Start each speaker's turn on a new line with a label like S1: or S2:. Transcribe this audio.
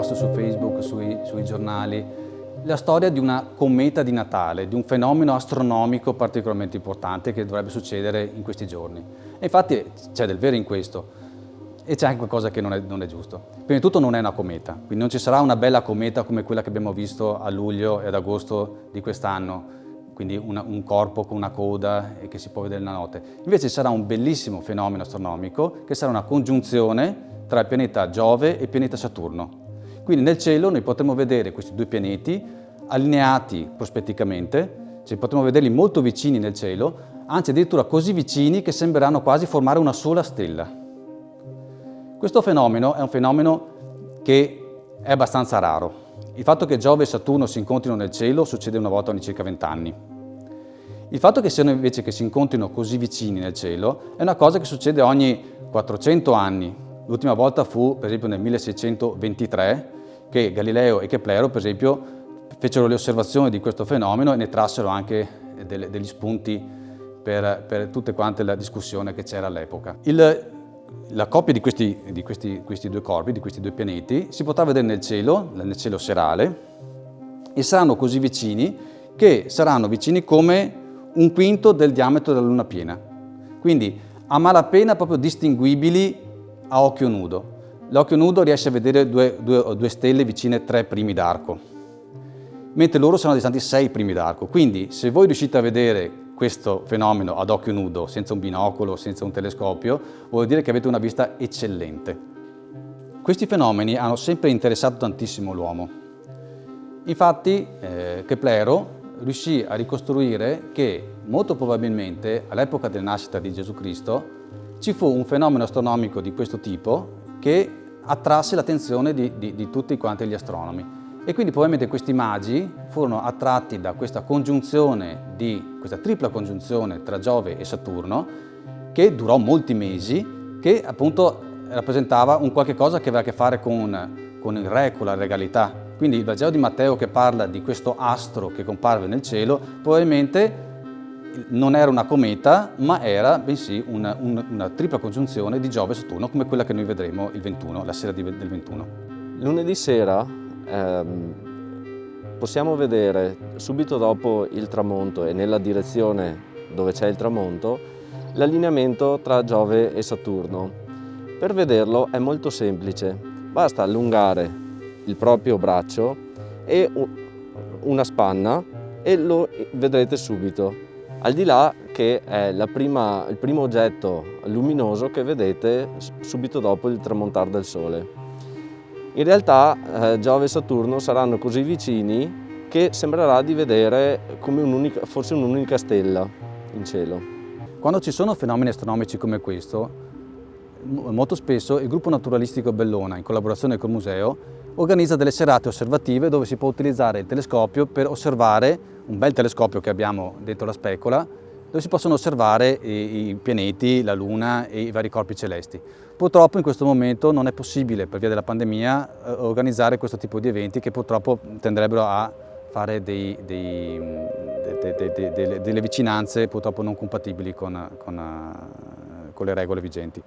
S1: post su Facebook, sui giornali, la storia di una cometa di Natale, di un fenomeno astronomico particolarmente importante che dovrebbe succedere in questi giorni. E infatti c'è del vero in questo. E c'è anche qualcosa che non è giusto. Prima di tutto non è una cometa, quindi non ci sarà una bella cometa come quella che abbiamo visto a luglio e ad agosto di quest'anno, quindi un corpo con una coda e che si può vedere la notte. Invece sarà un bellissimo fenomeno astronomico che sarà una congiunzione tra il pianeta Giove e il pianeta Saturno. Quindi nel cielo noi potremo vedere questi due pianeti allineati prospetticamente, cioè potremo vederli molto vicini nel cielo, anzi addirittura così vicini che sembreranno quasi formare una sola stella. Questo fenomeno è un fenomeno che è abbastanza raro. Il fatto che Giove e Saturno si incontrino nel cielo succede una volta ogni circa 20 anni. Il fatto che siano invece che si incontrino così vicini nel cielo è una cosa che succede ogni 400 anni. L'ultima volta fu, per esempio, nel 1623, che Galileo e Keplero, per esempio, fecero le osservazioni di questo fenomeno e ne trassero anche degli spunti per tutte quante la discussione che c'era all'epoca. La coppia di questi due corpi, di questi due pianeti, si potrà vedere nel cielo serale, e saranno così vicini che saranno vicini come un quinto del diametro della luna piena. Quindi a malapena proprio distinguibili a occhio nudo. L'occhio nudo riesce a vedere due stelle vicine 3 primi d'arco, mentre loro saranno distanti 6 primi d'arco. Quindi se voi riuscite a vedere questo fenomeno ad occhio nudo, senza un binocolo, senza un telescopio, vuol dire che avete una vista eccellente. Questi fenomeni hanno sempre interessato tantissimo l'uomo. Infatti Keplero riuscì a ricostruire che molto probabilmente all'epoca della nascita di Gesù Cristo ci fu un fenomeno astronomico di questo tipo che attrasse l'attenzione di tutti quanti gli astronomi. E quindi probabilmente questi magi furono attratti da questa congiunzione, questa tripla congiunzione tra Giove e Saturno, che durò molti mesi, che appunto rappresentava un qualche cosa che aveva a che fare con il re, con la regalità. Quindi il Vangelo di Matteo, che parla di questo astro che comparve nel cielo, probabilmente non era una cometa, ma era bensì una tripla congiunzione di Giove e Saturno, come quella che noi vedremo il 21, la sera del 21.
S2: Lunedì sera possiamo vedere subito dopo il tramonto e nella direzione dove c'è il tramonto l'allineamento tra Giove e Saturno. Per vederlo è molto semplice, basta allungare il proprio braccio e una spanna e lo vedrete subito. Al di là che è il primo oggetto luminoso che vedete subito dopo il tramontare del Sole. In realtà Giove e Saturno saranno così vicini che sembrerà di vedere come forse un'unica stella in cielo.
S1: Quando ci sono fenomeni astronomici come questo, molto spesso il gruppo naturalistico Bellona, in collaborazione col museo, organizza delle serate osservative dove si può utilizzare il telescopio per osservare, un bel telescopio che abbiamo dentro la specola, dove si possono osservare i pianeti, la Luna e i vari corpi celesti. Purtroppo in questo momento non è possibile, per via della pandemia, organizzare questo tipo di eventi che purtroppo tenderebbero a fare delle vicinanze purtroppo non compatibili con le regole vigenti.